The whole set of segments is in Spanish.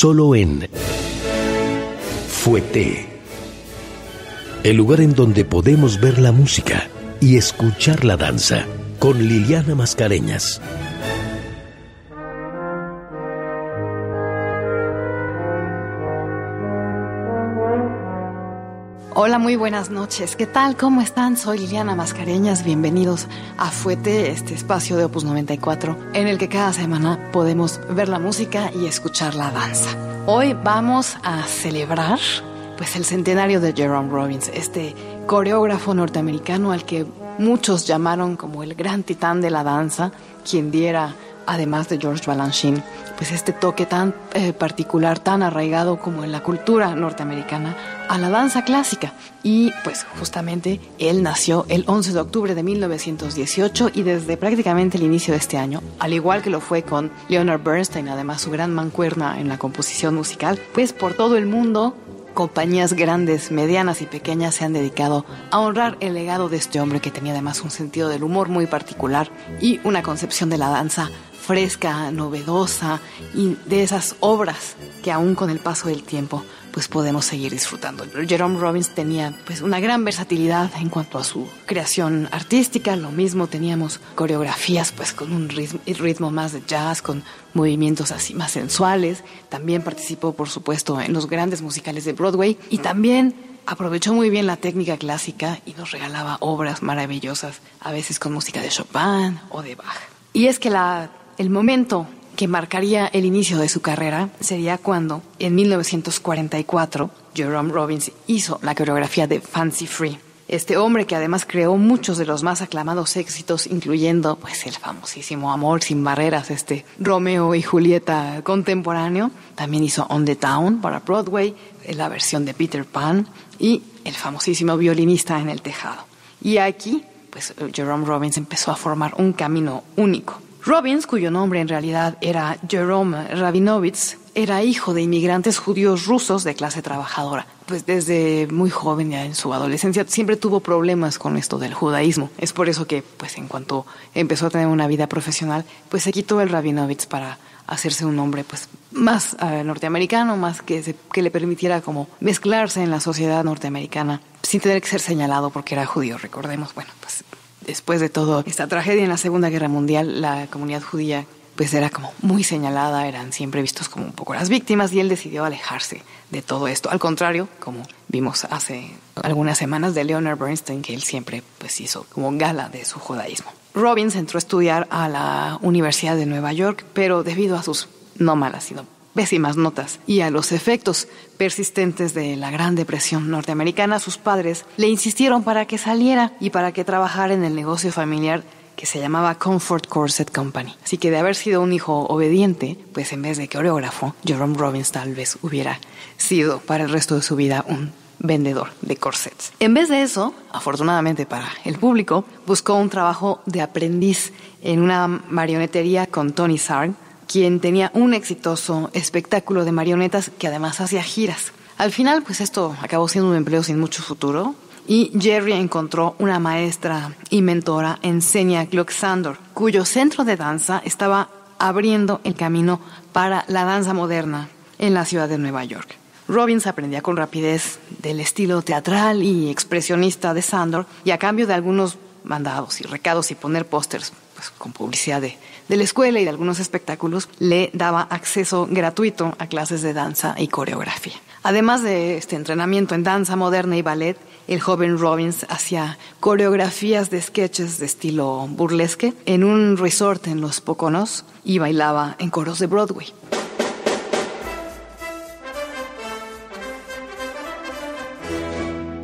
solo en Fuete, el lugar en donde podemos ver la música y escuchar la danza, con Liliana Mascareñas. Hola, muy buenas noches. ¿Qué tal? ¿Cómo están? Soy Liliana Mascareñas. Bienvenidos a Fuete, este espacio de Opus 94, en el que cada semana podemos ver la música y escuchar la danza. Hoy vamos a celebrar pues el centenario de Jerome Robbins, este coreógrafo norteamericano al que muchos llamaron como el gran titán de la danza, quien diera, además de George Balanchine, pues este toque tan particular, tan arraigado como en la cultura norteamericana a la danza clásica. Y pues justamente él nació el 11 de octubre de 1918 y desde prácticamente el inicio de este año, al igual que lo fue con Leonard Bernstein, además su gran mancuerna en la composición musical, pues por todo el mundo compañías grandes, medianas y pequeñas se han dedicado a honrar el legado de este hombre que tenía además un sentido del humor muy particular y una concepción de la danza fresca, novedosa y de esas obras que aún con el paso del tiempo pues podemos seguir disfrutando. Jerome Robbins tenía pues una gran versatilidad en cuanto a su creación artística. Lo mismo teníamos coreografías pues con un ritmo más de jazz, con movimientos así más sensuales. También participó por supuesto en los grandes musicales de Broadway y también aprovechó muy bien la técnica clásica y nos regalaba obras maravillosas, a veces con música de Chopin o de Bach. Y es que el momento que marcaría el inicio de su carrera sería cuando, en 1944, Jerome Robbins hizo la coreografía de Fancy Free. Este hombre que además creó muchos de los más aclamados éxitos, incluyendo pues el famosísimo Amor sin barreras, este Romeo y Julieta contemporáneo. También hizo On the Town para Broadway, la versión de Peter Pan y el famosísimo Violinista en el tejado. Y aquí, pues Jerome Robbins empezó a formar un camino único. Robbins, cuyo nombre en realidad era Jerome Rabinovitz, era hijo de inmigrantes judíos rusos de clase trabajadora. Pues desde muy joven, ya en su adolescencia, siempre tuvo problemas con esto del judaísmo. Es por eso que, pues en cuanto empezó a tener una vida profesional, pues se quitó el Rabinovitz para hacerse un hombre pues más norteamericano, más que le permitiera como mezclarse en la sociedad norteamericana sin tener que ser señalado porque era judío. Recordemos, bueno, pues después de toda esta tragedia en la Segunda Guerra Mundial, la comunidad judía pues era como muy señalada, eran siempre vistos como un poco las víctimas y él decidió alejarse de todo esto. Al contrario, como vimos hace algunas semanas de Leonard Bernstein, que él siempre pues hizo como gala de su judaísmo. Robbins entró a estudiar a la Universidad de Nueva York, pero debido a sus no malas, sino pésimas notas y a los efectos persistentes de la Gran Depresión norteamericana, sus padres le insistieron para que saliera y para que trabajara en el negocio familiar que se llamaba Comfort Corset Company. Así que de haber sido un hijo obediente, pues en vez de coreógrafo, Jerome Robbins tal vez hubiera sido para el resto de su vida un vendedor de corsets. En vez de eso, afortunadamente para el público, buscó un trabajo de aprendiz en una marionetería con Tony Sarg, quien tenía un exitoso espectáculo de marionetas que además hacía giras. Al final, pues esto acabó siendo un empleo sin mucho futuro y Jerry encontró una maestra y mentora en Xenia Gluck-Sandor, cuyo centro de danza estaba abriendo el camino para la danza moderna en la ciudad de Nueva York. Robbins aprendía con rapidez del estilo teatral y expresionista de Sandor y a cambio de algunos mandados y recados y poner pósters pues, con publicidad de la escuela y de algunos espectáculos, le daba acceso gratuito a clases de danza y coreografía. Además de este entrenamiento en danza moderna y ballet, el joven Robbins hacía coreografías de sketches de estilo burlesque en un resort en Los Poconos y bailaba en coros de Broadway.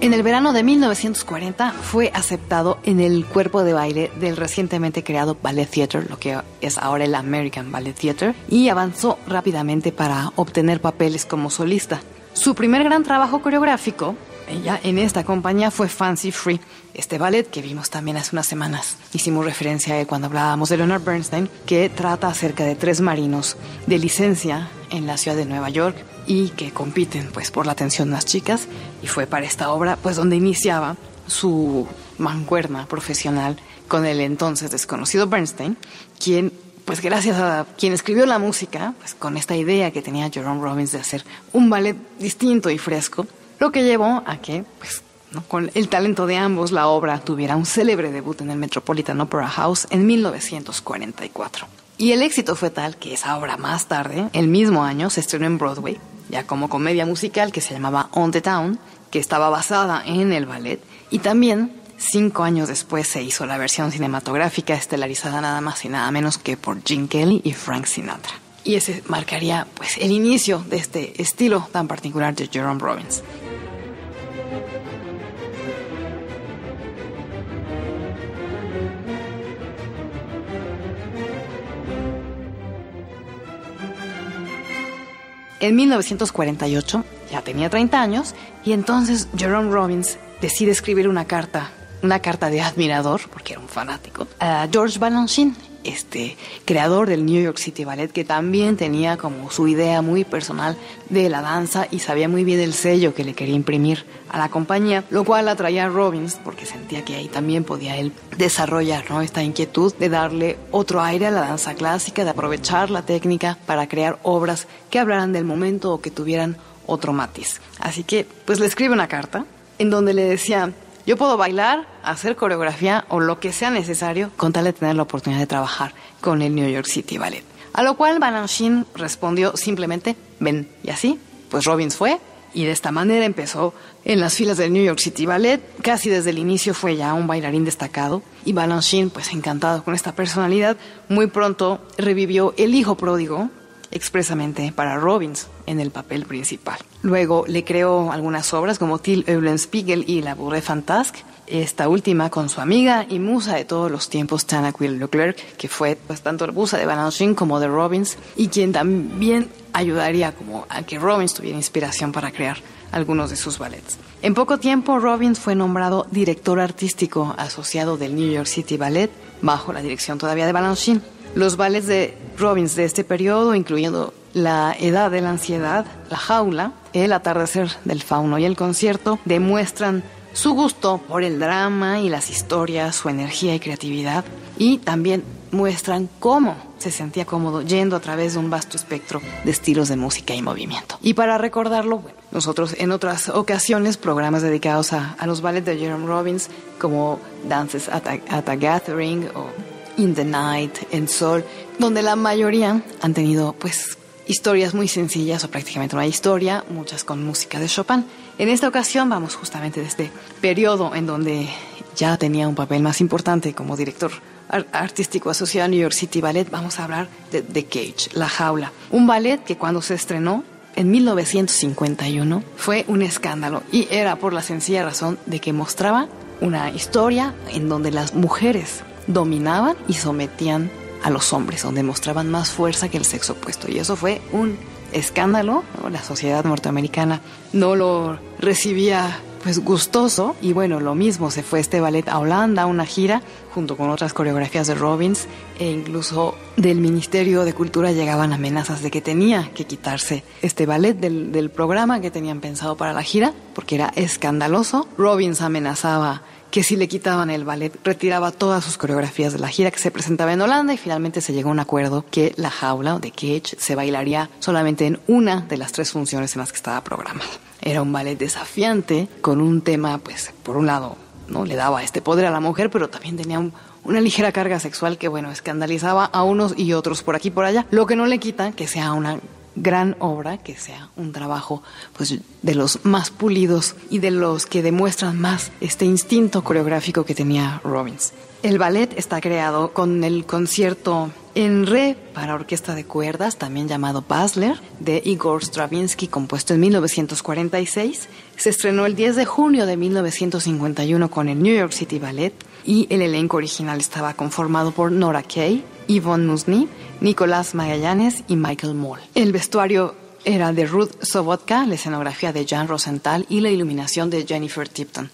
En el verano de 1940 fue aceptado en el cuerpo de baile del recientemente creado Ballet Theatre, lo que es ahora el American Ballet Theatre, y avanzó rápidamente para obtener papeles como solista. Su primer gran trabajo coreográfico ya en esta compañía fue Fancy Free, este ballet que vimos también hace unas semanas. Hicimos referencia a él cuando hablábamos de Leonard Bernstein, que trata acerca de 3 marinos de licencia en la ciudad de Nueva York y que compiten pues por la atención de las chicas, y fue para esta obra pues donde iniciaba su mancuerna profesional con el entonces desconocido Bernstein, quien pues gracias a quien escribió la música, pues con esta idea que tenía Jerome Robbins de hacer un ballet distinto y fresco, lo que llevó a que, pues, ¿no?, con el talento de ambos, la obra tuviera un célebre debut en el Metropolitan Opera House en 1944. Y el éxito fue tal que esa obra más tarde, el mismo año, se estrenó en Broadway, ya como comedia musical que se llamaba On the Town, que estaba basada en el ballet, y también 5 años después se hizo la versión cinematográfica estelarizada nada más y nada menos que por Gene Kelly y Frank Sinatra. Y ese marcaría pues el inicio de este estilo tan particular de Jerome Robbins. En 1948 ya tenía 30 años y entonces Jerome Robbins decide escribir una carta de admirador, porque era un fanático, a George Balanchine, creador del New York City Ballet, que también tenía como su idea muy personal de la danza y sabía muy bien el sello que le quería imprimir a la compañía, lo cual atraía a Robbins porque sentía que ahí también podía él desarrollar, ¿no?, esta inquietud de darle otro aire a la danza clásica, de aprovechar la técnica para crear obras que hablaran del momento o que tuvieran otro matiz. Así que pues le escribe una carta en donde le decía: yo puedo bailar, hacer coreografía o lo que sea necesario con tal de tener la oportunidad de trabajar con el New York City Ballet. A lo cual Balanchine respondió simplemente: ven. Y así, pues Robbins fue, y de esta manera empezó en las filas del New York City Ballet. Casi desde el inicio fue ya un bailarín destacado, y Balanchine, pues encantado con esta personalidad, muy pronto revivió El hijo pródigo expresamente para Robbins en el papel principal. Luego le creó algunas obras como Till Eulenspiegel y La Bourrée Fantasque, esta última con su amiga y musa de todos los tiempos, Tanaquil Leclerc, que fue pues tanto la musa de Balanchine como de Robbins, y quien también ayudaría como a que Robbins tuviera inspiración para crear algunos de sus ballets. En poco tiempo, Robbins fue nombrado director artístico asociado del New York City Ballet, bajo la dirección todavía de Balanchine. Los ballets de Robbins de este periodo, incluyendo La Edad de la Ansiedad, La Jaula, El Atardecer del Fauno y El Concierto, demuestran su gusto por el drama y las historias, su energía y creatividad, y también muestran cómo se sentía cómodo yendo a través de un vasto espectro de estilos de música y movimiento. Y para recordarlo, bueno, nosotros en otras ocasiones, programas dedicados a los ballets de Jerome Robbins, como Dances at a Gathering o In the Night, en Sol, donde la mayoría han tenido pues historias muy sencillas o prácticamente no hay historia, muchas con música de Chopin. En esta ocasión vamos justamente de este periodo en donde ya tenía un papel más importante como director artístico asociado a New York City Ballet. Vamos a hablar de The Cage, La Jaula, un ballet que cuando se estrenó en 1951 fue un escándalo, y era por la sencilla razón de que mostraba una historia en donde las mujeres dominaban y sometían a los hombres, donde mostraban más fuerza que el sexo opuesto, y eso fue un escándalo, ¿no? La sociedad norteamericana no lo recibía pues gustoso, y bueno, lo mismo, se fue este ballet a Holanda, a una gira junto con otras coreografías de Robbins, e incluso del Ministerio de Cultura llegaban amenazas de que tenía que quitarse este ballet del programa que tenían pensado para la gira porque era escandaloso. Robbins amenazaba que si le quitaban el ballet, retiraba todas sus coreografías de la gira que se presentaba en Holanda, y finalmente se llegó a un acuerdo que La Jaula, o The Cage, se bailaría solamente en una de las 3 funciones en las que estaba programado. Era un ballet desafiante, con un tema, pues, por un lado, ¿no?, le daba este poder a la mujer, pero también tenía una ligera carga sexual que, bueno, escandalizaba a unos y otros por aquí y por allá, lo que no le quita que sea una gran obra, que sea un trabajo pues de los más pulidos y de los que demuestran más este instinto coreográfico que tenía Robbins. El ballet está creado con el concierto en re para orquesta de cuerdas, también llamado Basler, de Igor Stravinsky, compuesto en 1946. Se estrenó el 10 de junio de 1951 con el New York City Ballet, y el elenco original estaba conformado por Nora Kay, Yvonne Musny, Nicolás Magallanes y Michael Moll. El vestuario era de Ruth Sobotka, la escenografía de Jan Rosenthal y la iluminación de Jennifer Tipton.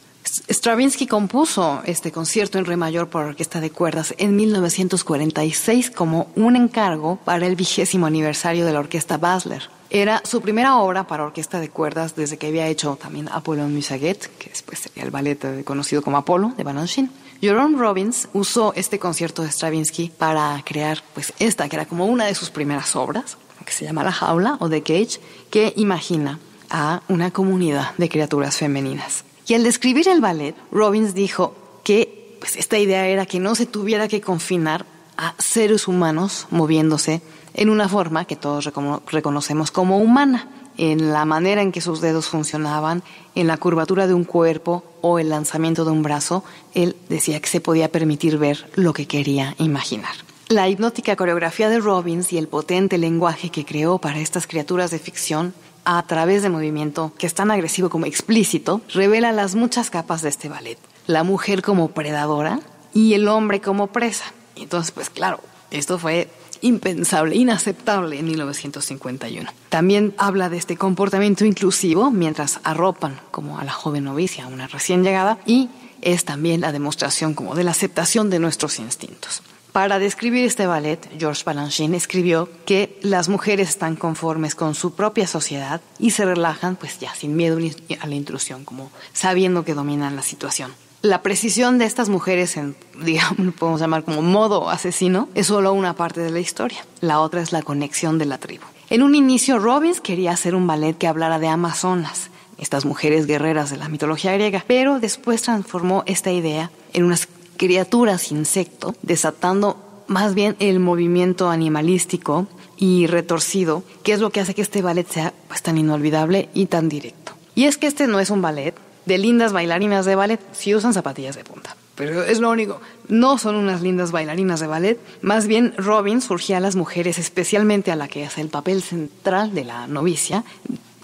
Stravinsky compuso este concierto en re mayor por orquesta de cuerdas en 1946 como un encargo para el 20º aniversario de la orquesta Basler. Era su primera obra para orquesta de cuerdas desde que había hecho también Apollon Musaget, que después sería el ballet conocido como Apolo de Balanchine, Jerome Robbins usó este concierto de Stravinsky para crear pues esta, que era como una de sus primeras obras, que se llama La Jaula o The Cage, que imagina a una comunidad de criaturas femeninas. Y al describir el ballet, Robbins dijo que pues esta idea era que no se tuviera que confinar a seres humanos moviéndose en una forma que todos reconocemos como humana, en la manera en que sus dedos funcionaban, en la curvatura de un cuerpo o el lanzamiento de un brazo. Él decía que se podía permitir ver lo que quería imaginar. La hipnótica coreografía de Robbins y el potente lenguaje que creó para estas criaturas de ficción a través de movimiento que es tan agresivo como explícito, revela las muchas capas de este ballet. La mujer como predadora y el hombre como presa. Y entonces, pues claro, esto fue impensable, inaceptable en 1951. También habla de este comportamiento inclusivo mientras arropan como a la joven novicia, una recién llegada, y es también la demostración como de la aceptación de nuestros instintos. Para describir este ballet, Georges Balanchine escribió que las mujeres están conformes con su propia sociedad y se relajan pues ya sin miedo a la intrusión, como sabiendo que dominan la situación. La precisión de estas mujeres en, digamos, podemos llamar como modo asesino, es solo una parte de la historia. La otra es la conexión de la tribu. En un inicio, Robbins quería hacer un ballet que hablara de amazonas, estas mujeres guerreras de la mitología griega, pero después transformó esta idea en unas criaturas insecto, desatando más bien el movimiento animalístico y retorcido, que es lo que hace que este ballet sea pues tan inolvidable y tan directo. Y es que este no es un ballet de lindas bailarinas de ballet, sí usan zapatillas de punta, pero es lo único, no son unas lindas bailarinas de ballet. Más bien Robbins surgía a las mujeres, especialmente a la que hace el papel central de la novicia,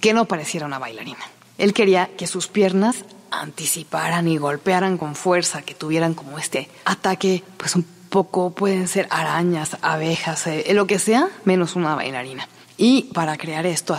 que no pareciera una bailarina. Él quería que sus piernas anticiparan y golpearan con fuerza, que tuvieran como este ataque, pues un poco pueden ser arañas, abejas, lo que sea, menos una bailarina. Y para crear esto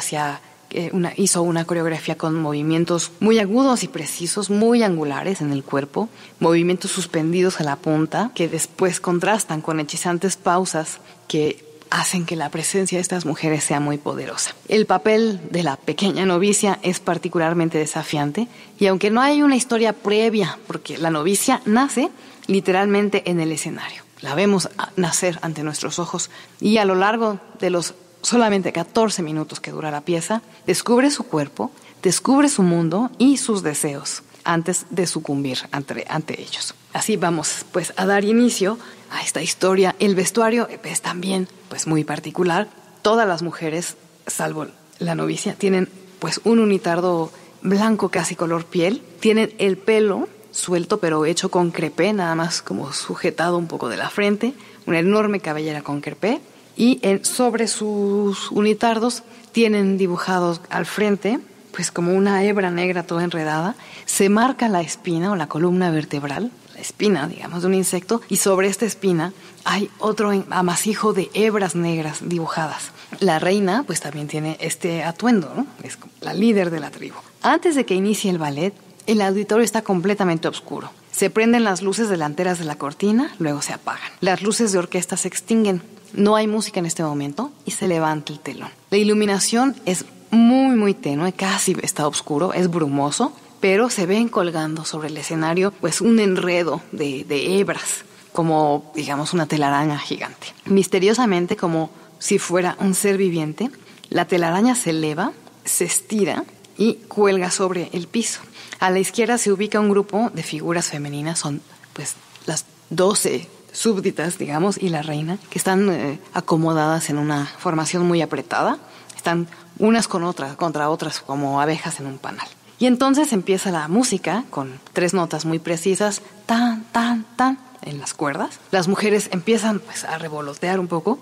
hizo una coreografía con movimientos muy agudos y precisos, muy angulares en el cuerpo, movimientos suspendidos a la punta, que después contrastan con hechizantes pausas que hacen que la presencia de estas mujeres sea muy poderosa. El papel de la pequeña novicia es particularmente desafiante, y aunque no hay una historia previa, porque la novicia nace literalmente en el escenario, la vemos nacer ante nuestros ojos, y a lo largo de los solamente 14 minutos que dura la pieza, descubre su cuerpo, descubre su mundo y sus deseos antes de sucumbir ante ellos. Así vamos pues a dar inicio a esta historia. El vestuario es también pues muy particular. Todas las mujeres, salvo la novicia, tienen pues un unitardo blanco casi color piel. Tienen el pelo suelto pero hecho con crepé, nada más como sujetado un poco de la frente, una enorme cabellera con crepé. Y sobre sus unitardos tienen dibujados al frente, pues como una hebra negra toda enredada. Se marca la espina o la columna vertebral, la espina, digamos, de un insecto, y sobre esta espina hay otro amasijo de hebras negras dibujadas. La reina, pues también tiene este atuendo, ¿no? Es la líder de la tribu. Antes de que inicie el ballet, el auditorio está completamente oscuro. Se prenden las luces delanteras de la cortina, luego se apagan. Las luces de orquesta se extinguen. No hay música en este momento y se levanta el telón. La iluminación es muy, muy tenue, casi está oscuro, es brumoso, pero se ven colgando sobre el escenario pues un enredo de hebras, como digamos una telaraña gigante. Misteriosamente, como si fuera un ser viviente, la telaraña se eleva, se estira y cuelga sobre el piso. A la izquierda se ubica un grupo de figuras femeninas, son pues las 12 súbditas, digamos, y la reina, que están acomodadas en una formación muy apretada, están unas contra otras como abejas en un panal. Y entonces empieza la música con 3 notas muy precisas, tan, tan, tan, en las cuerdas. Las mujeres empiezan pues a revolotear un poco,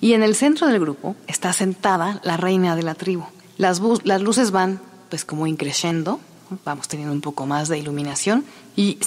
y en el centro del grupo está sentada la reina de la tribu. Las luces van pues como increciendo, vamos teniendo un poco más de iluminación, y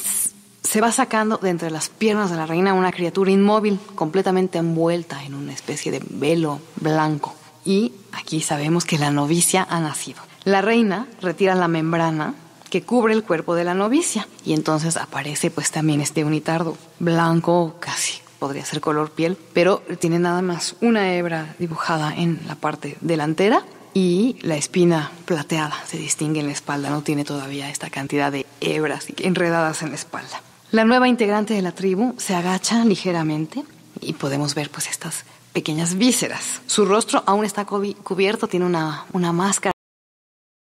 se va sacando de entre las piernas de la reina una criatura inmóvil, completamente envuelta en una especie de velo blanco. Y aquí sabemos que la novicia ha nacido. La reina retira la membrana que cubre el cuerpo de la novicia, y entonces aparece pues también este unitardo blanco, casi podría ser color piel, pero tiene nada más una hebra dibujada en la parte delantera, y la espina plateada se distingue en la espalda, no tiene todavía esta cantidad de hebras enredadas en la espalda. La nueva integrante de la tribu se agacha ligeramente y podemos ver pues estas pequeñas vísceras. Su rostro aún está cubierto, tiene una máscara